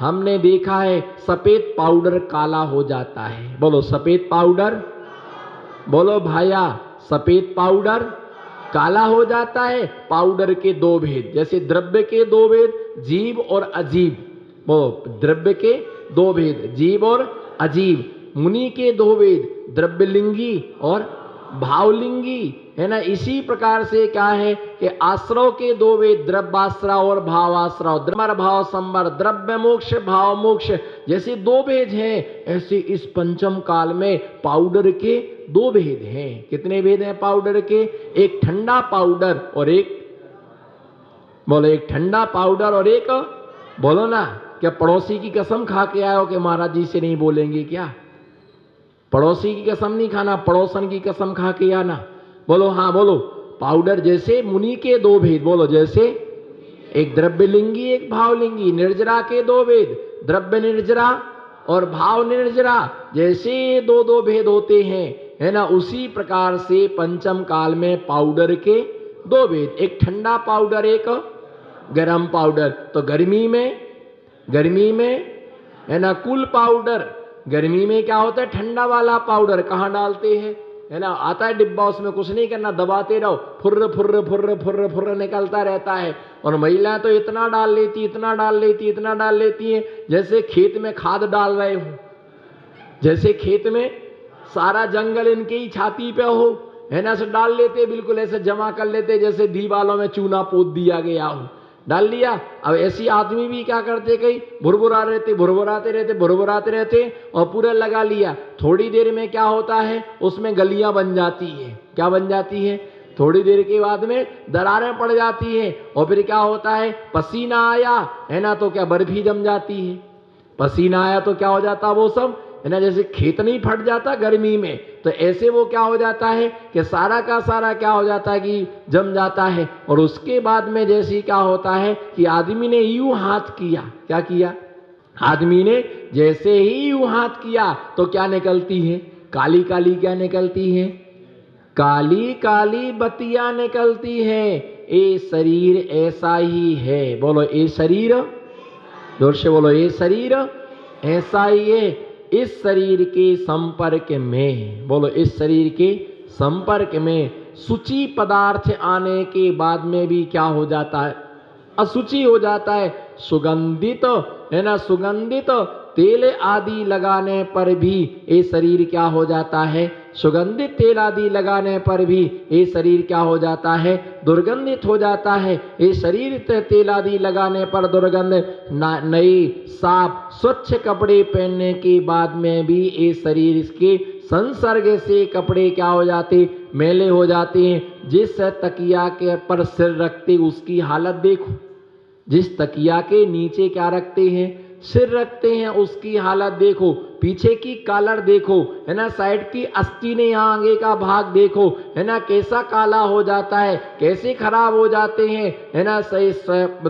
हमने देखा है सफेद पाउडर काला हो जाता है। बोलो सफेद पाउडर, बोलो भाया सफेद पाउडर काला हो जाता है। पाउडर के दो भेद, जैसे द्रव्य के दो भेद जीव और अजीब। वो द्रव्य के दो भेद जीव और अजीब। मुनि के दो भेद द्रव्यलिंगी और भावलिंगी, है ना। इसी प्रकार से क्या है कि आश्रव के दो भेद द्रव्याश्रव और भावाश्रव। द्रव्य भाव संवर, द्रव्य मोक्ष भाव मोक्ष, जैसे दो भेद हैं ऐसे इस पंचम काल में पाउडर के दो भेद हैं। कितने भेद हैं पाउडर के? एक ठंडा पाउडर और एक, बोलो एक ठंडा पाउडर और एक, बोलो ना। क्या पड़ोसी की कसम खा के आए हो कि महाराज जी से नहीं बोलेंगे क्या? पड़ोसी की कसम नहीं खाना, पड़ोसन की कसम खा के आना। बोलो हाँ बोलो। पाउडर जैसे मुनि के दो भेद, बोलो जैसे एक द्रव्यलिंगी एक भावलिंगी। निर्जरा के दो भेद द्रव्य निर्जरा और भाव निर्जरा, जैसे दो दो भेद होते हैं, है ना। उसी प्रकार से पंचम काल में पाउडर के दो भेद, एक ठंडा पाउडर एक गरम पाउडर। तो गर्मी में है ना कूल पाउडर। गर्मी में क्या होता है? ठंडा वाला पाउडर कहाँ डालते हैं, है ना। आता है डिब्बा, उसमें कुछ नहीं करना, दबाते रहो, फुर्र फुर्र फुर्र फुर्र फुर्र निकलता रहता है। और महिलाएं तो इतना डाल लेती हैं जैसे खेत में खाद डाल रहे हो, जैसे खेत में सारा जंगल इनके ही छाती पे हो, है ना। ऐसे डाल लेते, बिल्कुल ऐसे जमा कर लेते जैसे दीवालों में चूना पोत दिया गया हो, डाल लिया। अब ऐसी आदमी भी क्या करते, कई भुरभुराते रहते और पूरा लगा लिया। थोड़ी देर में क्या होता है, उसमें गलियां बन जाती है। क्या बन जाती है? थोड़ी देर के बाद में दरारें पड़ जाती हैं। और फिर क्या होता है, पसीना आया, है ना, तो क्या बर्फी जम जाती है। पसीना आया तो क्या हो जाता, वो सब, है ना, जैसे खेत नहीं फट जाता गर्मी में, तो ऐसे वो क्या हो जाता है कि सारा का सारा क्या हो जाता है कि जम जाता है। और उसके बाद में जैसे क्या होता है कि आदमी ने यूं हाथ किया, क्या किया? आदमी ने जैसे ही यूं हाथ किया तो क्या निकलती है? काली काली क्या निकलती है? काली काली बत्तियां निकलती है। ये शरीर ऐसा ही है। बोलो ये शरीर, जोर से बोलो, ये शरीर ऐसा ही है। इस शरीर के संपर्क में, बोलो इस शरीर के संपर्क में सूची पदार्थ आने के बाद में भी क्या हो जाता है? अशुचि हो जाता है। सुगंधित, है ना, सुगंधित तेल आदि लगाने पर भी ये शरीर क्या हो जाता है? सुगंधित तेल आदि लगाने पर भी ये शरीर क्या हो जाता है? दुर्गंधित हो जाता है। ये शरीर तेल आदि लगाने पर दुर्गंध, नई साफ स्वच्छ कपड़े पहनने के बाद में भी ये शरीर इसके संसर्ग से कपड़े क्या हो जाते? मैले हो जाते हैं। जिस तकिया के पर सिर रखते उसकी हालत देखो, जिस तकिया के नीचे क्या रखते हैं? सिर रखते हैं, उसकी हालत देखो। पीछे की कॉलर देखो, है ना, साइड की आस्तीन, यहाँ आगे का भाग देखो, है ना, कैसा काला हो जाता है, कैसे खराब हो जाते हैं, है ना, सही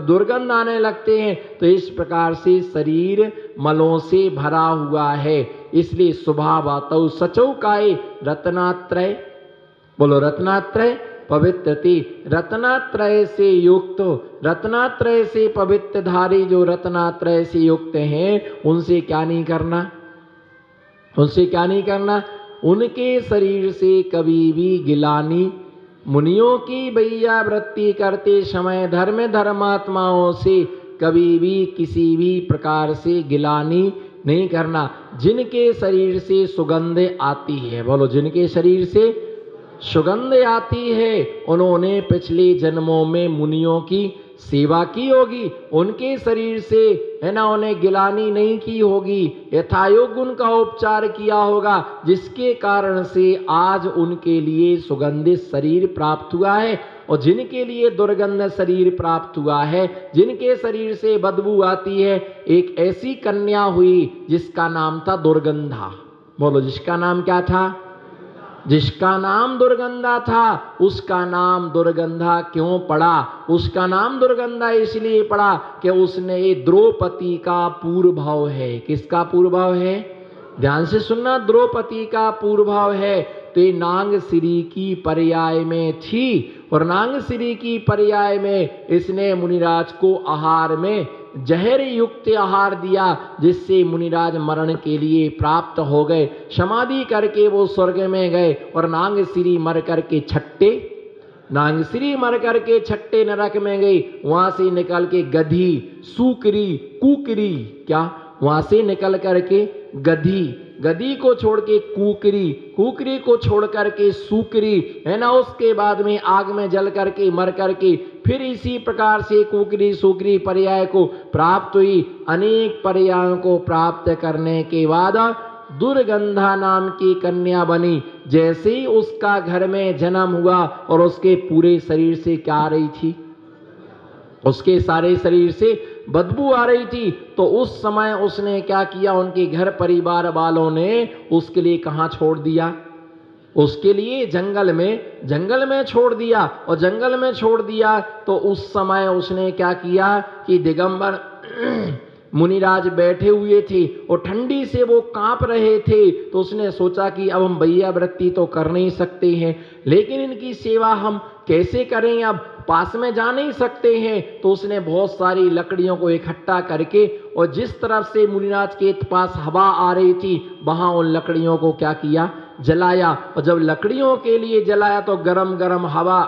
दुर्गंध आने लगते हैं। तो इस प्रकार से शरीर मलों से भरा हुआ है। इसलिए स्वभावतौ सचौ काय रत्नात्रय, बोलो रत्नात्रय पवित्रति। रत्नात्रय से युक्त, रत्नात्रय से पवित्र धारी जो रत्नात्रय से युक्त हैं, उनसे क्या नहीं करना? उनसे क्या नहीं करना? उनके शरीर से कभी भी गिलानी, मुनियों की भैया वृत्ति करते समय धर्म धर्मात्माओं से कभी भी किसी भी प्रकार से गिलानी नहीं करना। जिनके शरीर से सुगंध आती है, बोलो जिनके शरीर से सुगंध आती है, उन्होंने पिछले जन्मों में मुनियों की सेवा की होगी, उनके शरीर से, है ना, उन्हें गिलानी नहीं की होगी, यथायोग उनका उपचार किया होगा, जिसके कारण से आज उनके लिए सुगंधित शरीर प्राप्त हुआ है। और जिनके लिए दुर्गंध शरीर प्राप्त हुआ है, जिनके शरीर से बदबू आती है, एक ऐसी कन्या हुई जिसका नाम था दुर्गंधा। बोलो जिसका नाम क्या था? जिसका नाम दुर्गंधा था। उसका नाम दुर्गंधा क्यों पड़ा? उसका नाम दुर्गंधा इसलिए पड़ा कि उसने द्रौपदी का पूर्व भाव है। किसका पूर्व भाव है? ध्यान से सुनना, द्रौपदी का पूर्व भाव है। तो ये नांग श्री की पर्याय में थी, और नांग श्री की पर्याय में इसने मुनिराज को आहार में जहर युक्त आहार दिया, जिससे मुनिराज मरण के लिए प्राप्त हो गए। समाधि करके वो स्वर्ग में गए और नागश्री मर करके छठे नरक में गई। वहां से निकल के गधी, सूकरी, कुकरी, क्या वहां से निकल करके गधी को छोड़ के कुकरी को छोड़ करके सूकरी, है ना। उसके बाद में आग में जल करके मर करके फिर इसी प्रकार से कुकरी सूकरी पर्याय को प्राप्त हुई। अनेक पर्यायों को प्राप्त करने के बाद दुर्गंधा नाम की कन्या बनी। जैसे ही उसका घर में जन्म हुआ और उसके पूरे शरीर से क्या आ रही थी, उसके सारे शरीर से बदबू आ रही थी। तो उस समय उसने क्या किया, उनके घर परिवार वालों ने उसके लिए कहां छोड़ दिया, उसके लिए जंगल में छोड़ दिया। और जंगल में छोड़ दिया तो उस समय उसने क्या किया कि दिगंबर मुनिराज बैठे हुए थे और ठंडी से वो कांप रहे थे। तो उसने सोचा कि अब हम वैयावृत्ति तो कर नहीं सकते हैं, लेकिन इनकी सेवा हम कैसे करें, अब पास में जा नहीं सकते हैं। तो उसने बहुत सारी लकड़ियों को इकट्ठा करके और जिस तरफ से मुनिराज के पास हवा आ रही थी वहां उन लकड़ियों को क्या किया, जलाया। और जब लकड़ियों के लिए जलाया तो गरम गरम हवा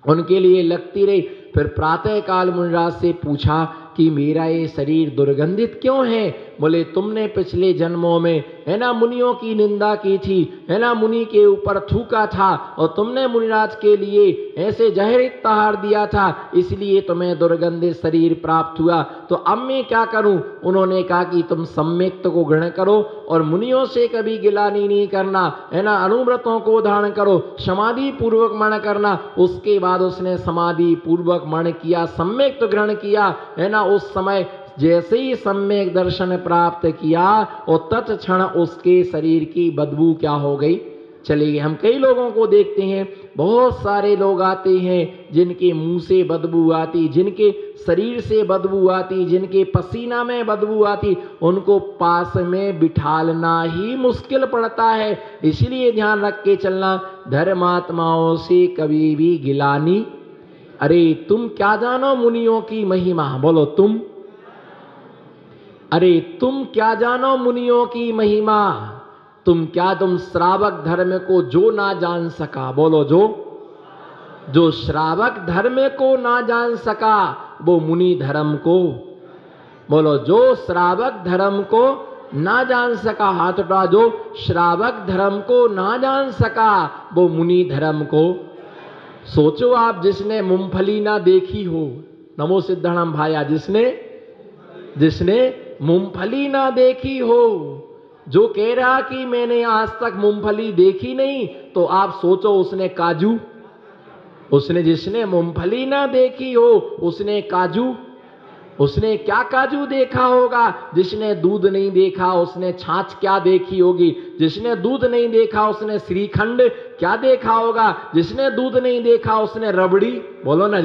उनके लिए लगती रही। फिर प्रातः काल मुनिराज से पूछा कि मेरा ये शरीर दुर्गंधित क्यों है। बोले तुमने पिछले जन्मों में, है ना, मुनियों की निंदा की थी, है ना, मुनि के ऊपर थूका था और तुमने मुनिराज के लिए ऐसे जहरित आहार दिया था, इसलिए तुम्हें दुर्गंधित शरीर प्राप्त हुआ। तो अब मैं क्या करूं। उन्होंने कहा कि तुम सम्यक्त को ग्रहण करो और मुनियों से कभी गिलानी नहीं करना, है ना, अनुव्रतों को धारण करो, समाधि पूर्वक मरण करना। उसके बाद उसने समाधि पूर्वक मरण किया, सम्यक्त ग्रहण किया, है ना। उस समय जैसे ही सम्यक दर्शन प्राप्त किया और तत्क्षण उसके शरीर की बदबू क्या हो गई, चली गई। हम कई लोगों को देखते हैं, बहुत सारे लोग आते हैं जिनके मुंह से बदबू आती, जिनके शरीर से बदबू आती, जिनके पसीना में बदबू आती, उनको पास में बिठालना ही मुश्किल पड़ता है। इसलिए ध्यान रख के चलना, धर्मात्माओं से कभी भी गिलानी। अरे तुम क्या जानो मुनियों की महिमा, बोलो तुम, अरे तुम क्या जानो मुनियों की महिमा। तुम श्रावक धर्म को जो ना जान सका, बोलो जो श्रावक धर्म को ना जान सका वो मुनि धर्म को, बोलो जो श्रावक धर्म को ना जान सका, हाथ उठा, जो श्रावक धर्म को ना जान सका वो मुनि धर्म को। सोचो आप, जिसने मूंगफली ना देखी हो, नमो सिद्धनाम भाया, जिसने मूंगफली ना देखी हो, जो कह रहा कि मैंने आज तक मूंगफली देखी नहीं, तो आप सोचो उसने काजू, जिसने मूंगफली ना देखी हो उसने काजू, उसने क्या काजू देखा होगा। जिसने दूध नहीं देखा उसने छाछ क्या देखी होगी। जिसने दूध नहीं देखा उसने श्रीखंड क्या देखा होगा। जिसने दूध नहीं देखा उसने रबड़ी, बोलो ना,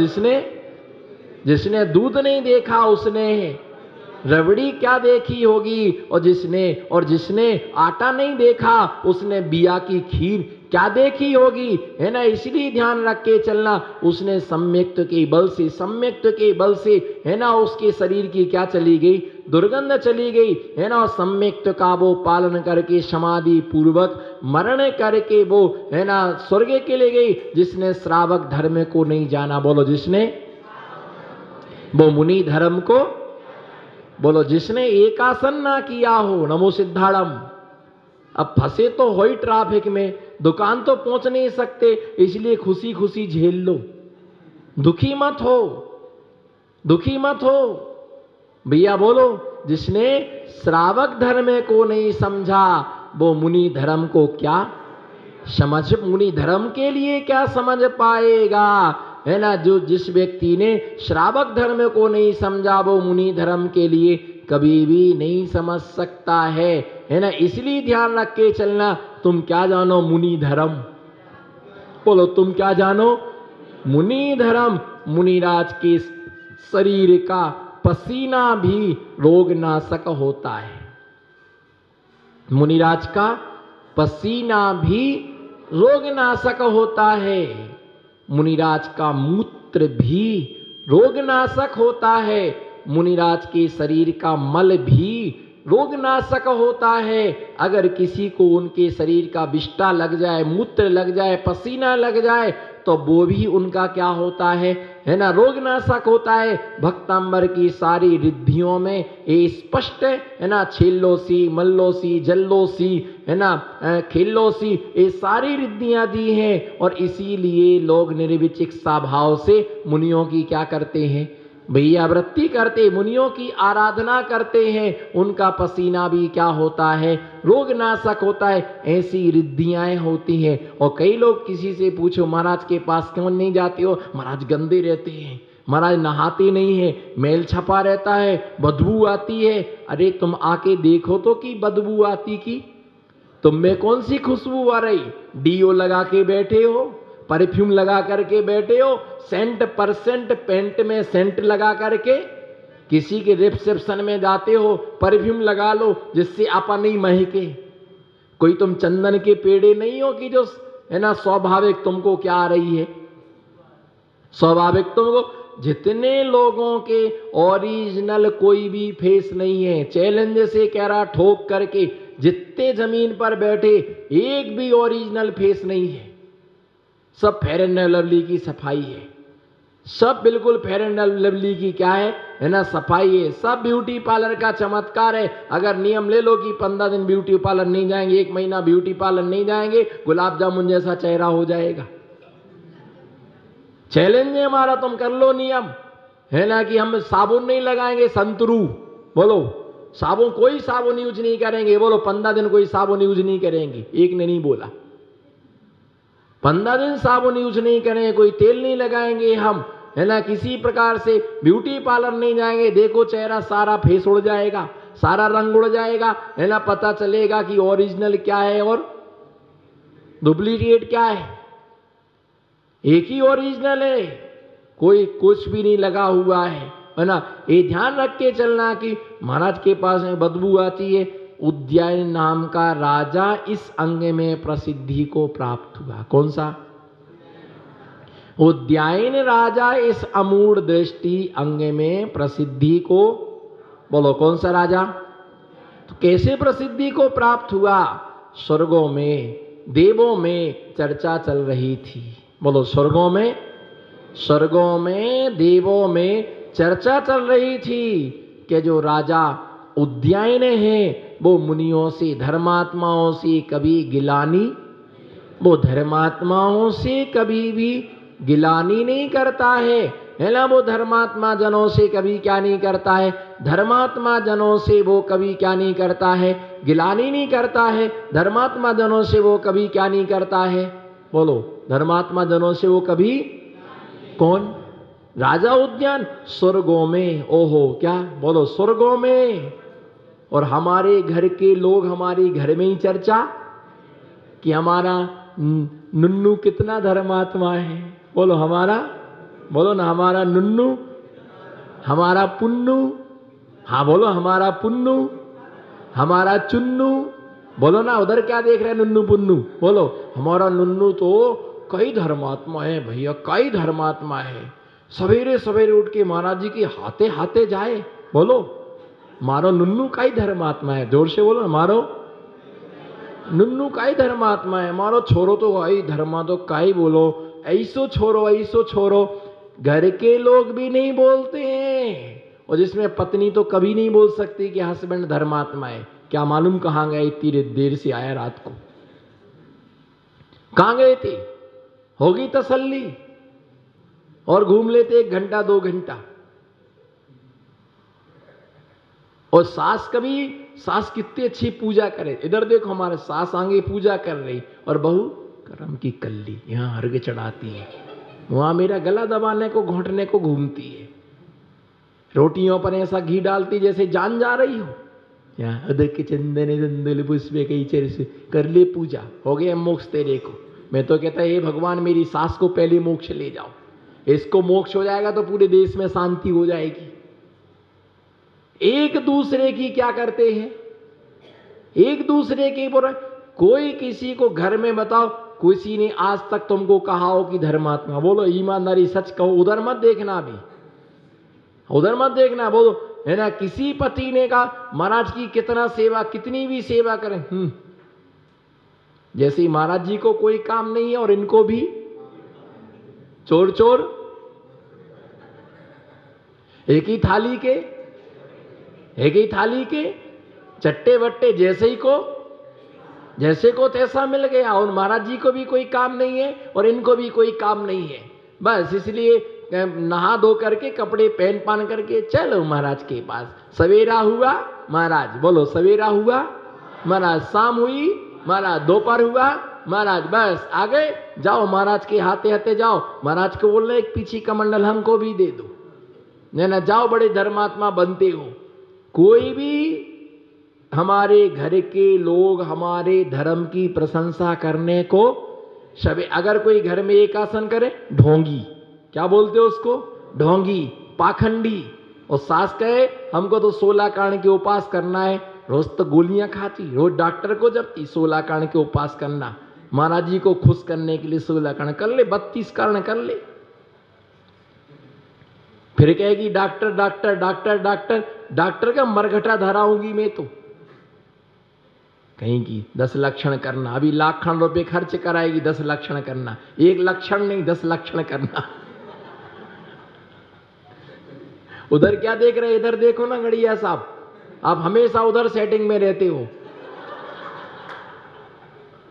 जिसने दूध नहीं देखा उसने रबड़ी क्या देखी होगी। और जिसने आटा नहीं देखा उसने बिया की खीर क्या देखी होगी, है ना। इसलिए ध्यान रख के चलना, उसने सम्यक्त के बल से, है ना, उसके शरीर की क्या चली गई, दुर्गंध चली गई, है ना। और सम्यक्त का वो पालन करके समाधि पूर्वक मरण करके वो, है ना, स्वर्ग के लिए गई। जिसने श्रावक धर्म को नहीं जाना, बोलो जिसने, वो मुनि धर्म को, बोलो जिसने एकासन ना किया हो, नमो सिद्धाड़म। अब फंसे तो हो ही ट्रैफिक में, दुकान तो पहुंच नहीं सकते, इसलिए खुशी खुशी झेल लो, दुखी मत हो भैया। बोलो जिसने श्रावक धर्म को नहीं समझा वो मुनि धर्म को क्या समझ, मुनि धर्म के लिए क्या समझ पाएगा, है ना। जिस व्यक्ति ने श्रावक धर्म को नहीं समझा वो मुनि धर्म के लिए कभी भी नहीं समझ सकता है ना। इसलिए ध्यान रख के चलना, तुम क्या जानो मुनि धर्म, बोलो तुम क्या जानो मुनि धर्म। मुनिराज के शरीर का पसीना भी रोगनाशक होता है, मुनिराज का पसीना भी रोगनाशक होता है, मुनिराज का मूत्र भी रोगनाशक होता है। मुनिराज के शरीर का मल भी रोगनाशक होता है। अगर किसी को उनके शरीर का विष्ठा लग जाए, मूत्र लग जाए, पसीना लग जाए, तो वो भी उनका क्या होता है ना, रोगनाशक होता है। भक्तांबर की सारी रिद्धियों में ये स्पष्ट है ना, छेल्लोसी, मल्लोसी, जल्लोसी, है ना, खेल्लोसी, ये सारी रिद्धियां दी हैं। और इसीलिए लोग निर्विचिकित्सा भाव से मुनियों की क्या करते हैं भैया, वृत्ति करते, मुनियों की आराधना करते हैं। उनका पसीना भी क्या होता है, रोगनाशक होता है। ऐसी रिद्धियां होती हैं। और कई लोग किसी से पूछो महाराज के पास क्यों नहीं जाते हो, महाराज गंदे रहते हैं, महाराज नहाते नहीं है, मैल छपा रहता है, बदबू आती है। अरे तुम आके देखो तो कि बदबू आती की तुम में कौन सी खुशबू आ रही, डीओ लगा के बैठे हो, परफ्यूम लगा करके बैठे हो, सेंट परसेंट पेंट में सेंट लगा करके किसी के रिसेप्शन में जाते हो, परफ्यूम लगा लो जिससे आपा नहीं महके। कोई तुम चंदन के पेड़े नहीं हो कि जो है ना स्वाभाविक तुमको क्या आ रही है, स्वाभाविक तुमको। जितने लोगों के ओरिजिनल कोई भी फेस नहीं है, चैलेंज से कह रहा ठोक करके, जितने जमीन पर बैठे एक भी ओरिजिनल फेस नहीं है। सब फेयर एंड लवली की सफाई है, सब बिल्कुल फेयर एंड लवली की क्या है ना सफाई है। सब ब्यूटी पार्लर का चमत्कार है। अगर नियम ले लो कि 15 दिन ब्यूटी पार्लर नहीं जाएंगे, 1 महीना ब्यूटी पार्लर नहीं जाएंगे, गुलाब जामुन जैसा चेहरा हो जाएगा। चैलेंज है हमारा, तुम कर लो नियम, है ना, कि हम साबुन नहीं लगाएंगे, संतरू बोलो, साबुन कोई साबुन यूज नहीं करेंगे, बोलो 15 दिन कोई साबुन यूज नहीं करेंगे। एक ने नहीं बोला 15 दिन साबुन यूज नहीं करेंगे, कोई तेल नहीं लगाएंगे हम, है ना, किसी प्रकार से ब्यूटी पार्लर नहीं जाएंगे। देखो चेहरा सारा फेस उड़ जाएगा, सारा रंग उड़ जाएगा, है ना, पता चलेगा कि ओरिजिनल क्या है और डुप्लीकेट क्या है। एक ही ओरिजिनल है, कोई कुछ भी नहीं लगा हुआ है ना। ये ध्यान रख के चलना कि महाराज के पास में बदबू आती है। उद्यान नाम का राजा इस अंग में प्रसिद्धि को प्राप्त हुआ। कौन सा? उद्यान राजा इस अमूढ़ दृष्टि अंग में प्रसिद्धि को, बोलो कौन सा राजा? तो कैसे प्रसिद्धि को प्राप्त हुआ? स्वर्गों में, देवों में चर्चा चल रही थी। बोलो स्वर्गों में, स्वर्गों में, देवों में चर्चा चल रही थी कि जो राजा उद्यान है वो मुनियों से, धर्मात्माओं से कभी गिलानी, वो धर्मात्माओं से कभी भी गिलानी नहीं करता है ना। वो धर्मात्मा जनों से कभी क्या नहीं करता है, धर्मात्मा जनों से वो कभी क्या नहीं करता है, गिलानी नहीं करता है। धर्मात्मा जनों से वो कभी क्या नहीं करता है, बोलो धर्मात्मा जनों से वो कभी, कौन? राजा उद्यान स्वर्गों में। ओहो क्या, बोलो स्वर्गों में। और हमारे घर के लोग हमारे घर में ही चर्चा कि हमारा नुन्नू कितना धर्मात्मा है। बोलो हमारा, बोलो ना हमारा नुन्नू, हमारा पुन्नू, हाँ बोलो हमारा पुन्नू, हमारा चुन्नू, बोलो ना, उधर क्या देख रहे हैं नुन्नू पुन्नू, बोलो हमारा नुन्नू तो कई धर्मात्मा है भैया, कई धर्मात्मा है। सवेरे सवेरे उठ के महाराज जी के हाथे हाथे जाए, बोलो मारो नुन्नू कई धर्मात्मा है। जोर से बोलो मारो नुन्नू कई धर्मात्मा है। मारो छोरो तो कई धर्मा तो कई, बोलो ऐसो छोरो, ऐसो छोरो। घर के लोग भी नहीं बोलते हैं, और जिसमें पत्नी तो कभी नहीं बोल सकती कि हस्बैंड धर्मात्मा है। क्या मालूम कहाँ गए, इतनी देर से आया रात को, कहाँ गए थे? होगी तसल्ली और घूम लेते 1 घंटा 2 घंटा। और सास कभी, सास कितनी अच्छी पूजा करे, इधर देखो हमारे सास आगे पूजा कर रही, और बहू करम की कल्ली यहाँ अर्घ चढ़ाती है, वहां मेरा गला दबाने को, घोंटने को घूमती है, रोटियों पर ऐसा घी डालती जैसे जान जा रही हो। यहाँ अदर के चंदन चंदन पुष्प कई चेर से कर ले पूजा, हो गया मोक्ष तेरे को। मैं तो कहता हे भगवान मेरी सास को पहले मोक्ष ले जाओ, इसको मोक्ष हो जाएगा तो पूरे देश में शांति हो जाएगी। एक दूसरे की क्या करते हैं, एक दूसरे के बोल, कोई किसी को घर में बताओ, किसी ने आज तक तुमको कहा हो कि धर्मात्मा, बोलो ईमानदारी सच कहो, उधर मत देखना भी, उधर मत देखना, वो है ना, किसी पति ने कहा महाराज की कितना सेवा, कितनी भी सेवा करें, जैसे महाराज जी को कोई काम नहीं है और इनको भी चोर चोर एक ही थाली के चट्टे बट्टे, जैसे को तैसा मिल गया। और महाराज जी को भी कोई काम नहीं है और इनको भी कोई काम नहीं है, बस इसलिए नहा धो करके कपड़े पहन पान करके चलो महाराज के पास। सवेरा हुआ महाराज, बोलो सवेरा हुआ महाराज, शाम हुई महाराज, दोपहर हुआ महाराज, बस आ गए, जाओ महाराज के हाथे हाथे जाओ, महाराज को बोलना एक पीछे का मंडल हमको भी दे दो, ना जाओ बड़े धर्मात्मा बनते हो। कोई भी हमारे घर के लोग हमारे धर्म की प्रशंसा करने को शबे, अगर कोई घर में एक आसन करे, ढोंगी, क्या बोलते हो उसको, ढोंगी, पाखंडी। और सास कहे हमको तो 16 कारण के उपास करना है, रोज तो गोलियां खाती, रोज डॉक्टर को जबती, 16 कारण के उपास करना, महाराज जी को खुश करने के लिए 16 कारण कर ले, 32 कारण कर ले। फिर कहेगी doctor doctor doctor doctor, doctor का मरघटा धराऊंगी मैं तो, कहेगी 10 लक्षण करना, अभी लाखों रुपए खर्च कराएगी 10 लक्षण करना, 1 लक्षण नहीं 10 लक्षण करना। उधर क्या देख रहे, इधर देखो ना गड़िया साहब, आप हमेशा उधर सेटिंग में रहते हो।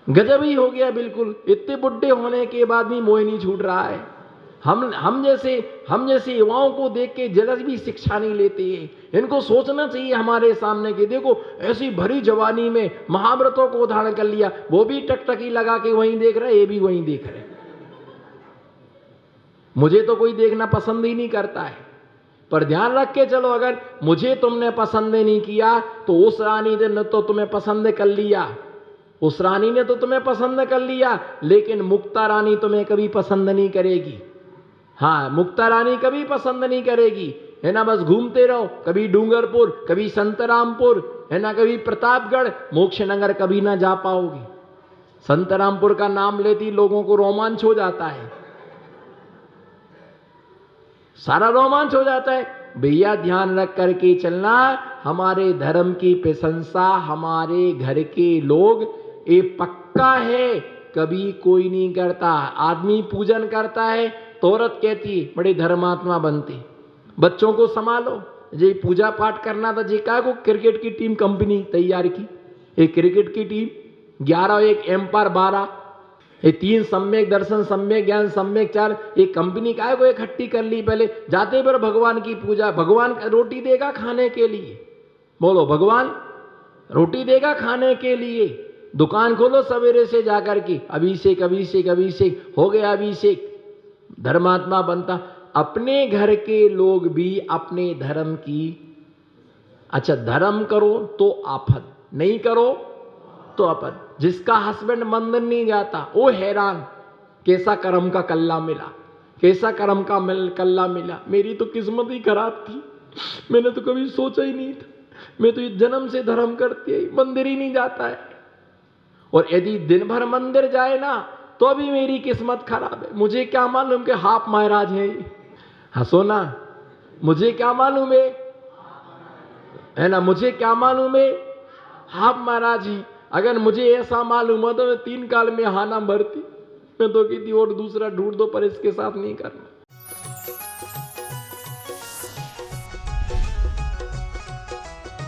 गजब ही हो गया बिल्कुल, इतने बुढ़े होने के बाद भी मोह नहीं छूट रहा है। हम जैसे युवाओं को देख के जरा भी शिक्षा नहीं लेते हैं। इनको सोचना चाहिए हमारे सामने कि देखो ऐसी भरी जवानी में महाव्रतों को धारण कर लिया, वो भी टकटकी लगा के वहीं देख रहे, ये भी वहीं देख रहे। मुझे तो कोई देखना पसंद ही नहीं करता है, पर ध्यान रख के चलो, अगर मुझे तुमने पसंद नहीं किया तो उस रानी ने तो तुम्हें पसंद कर लिया, उस रानी ने तो तुम्हें पसंद कर लिया, लेकिन मुक्ता रानी तुम्हें कभी पसंद नहीं करेगी। हाँ, मुक्ता रानी कभी पसंद नहीं करेगी, है ना, बस घूमते रहो, कभी डूंगरपुर, कभी संतरामपुर, है ना, कभी प्रतापगढ़, मोक्षनगर कभी ना जा पाओगी। संतरामपुर का नाम लेती लोगों को रोमांच हो जाता है, सारा रोमांच हो जाता है। भैया ध्यान रख करके चलना, हमारे धर्म की प्रशंसा हमारे घर के लोग, ये पक्का है, कभी कोई नहीं करता। आदमी पूजन करता है तो औरत कहती है बड़े धर्मात्मा बनते, बच्चों को संभालो, ये पूजा पाठ करना था, जी का को क्रिकेट की टीम कंपनी तैयार की, एक क्रिकेट की टीम 11, एक एम्पायर 12, ये 3 सम्यक दर्शन, सम्यक ज्ञान, सम्यक चार, एक कंपनी काय को इकट्ठी कर ली। पहले जाते पर भगवान की पूजा, भगवान रोटी देगा खाने के लिए, बोलो भगवान रोटी देगा खाने के लिए। दुकान खोलो सवेरे से जाकर के, अभिषेक अभिषेक अभिषेक, हो गया अभिषेक, धर्मात्मा बनता। अपने घर के लोग भी अपने धर्म की, अच्छा धर्म करो तो आफत, नहीं करो तो आपद। जिसका हस्बैंड मंदिर नहीं जाता वो हैरान, कैसा कर्म का कल्ला मिला, कैसा कर्म का कल्ला मिला, मेरी तो किस्मत ही खराब थी, मैंने तो कभी सोचा ही नहीं था, मैं तो इस जन्म से धर्म करती है, मंदिर ही नहीं जाता है। और यदि दिन भर मंदिर जाए ना तो अभी मेरी किस्मत खराब है, मुझे क्या मालूम कि हाफ महाराज है। हंसो ना, मुझे क्या मालूम है ना, मुझे क्या मालूम है हाफ महाराज ही। अगर मुझे ऐसा मालूम हो तो मैं 3 काल में हाना भरती, मैं तो कहती और दूसरा ढूंढ दो, पर इसके साथ नहीं करना।